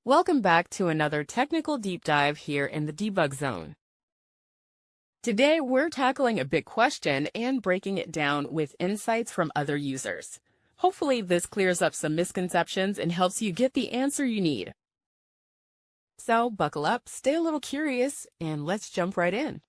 Welcome back to another technical deep dive here in the debug zone. Today, we're tackling a big question and breaking it down with insights from other users. Hopefully, this clears up some misconceptions and helps you get the answer you need. So, buckle up, stay a little curious, and let's jump right in.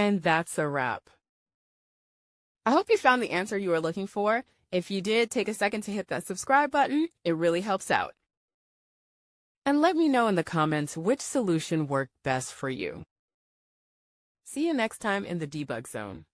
And that's a wrap. I hope you found the answer you were looking for. If you did, take a second to hit that subscribe button. It really helps out. And let me know in the comments which solution worked best for you. See you next time in the debug zone.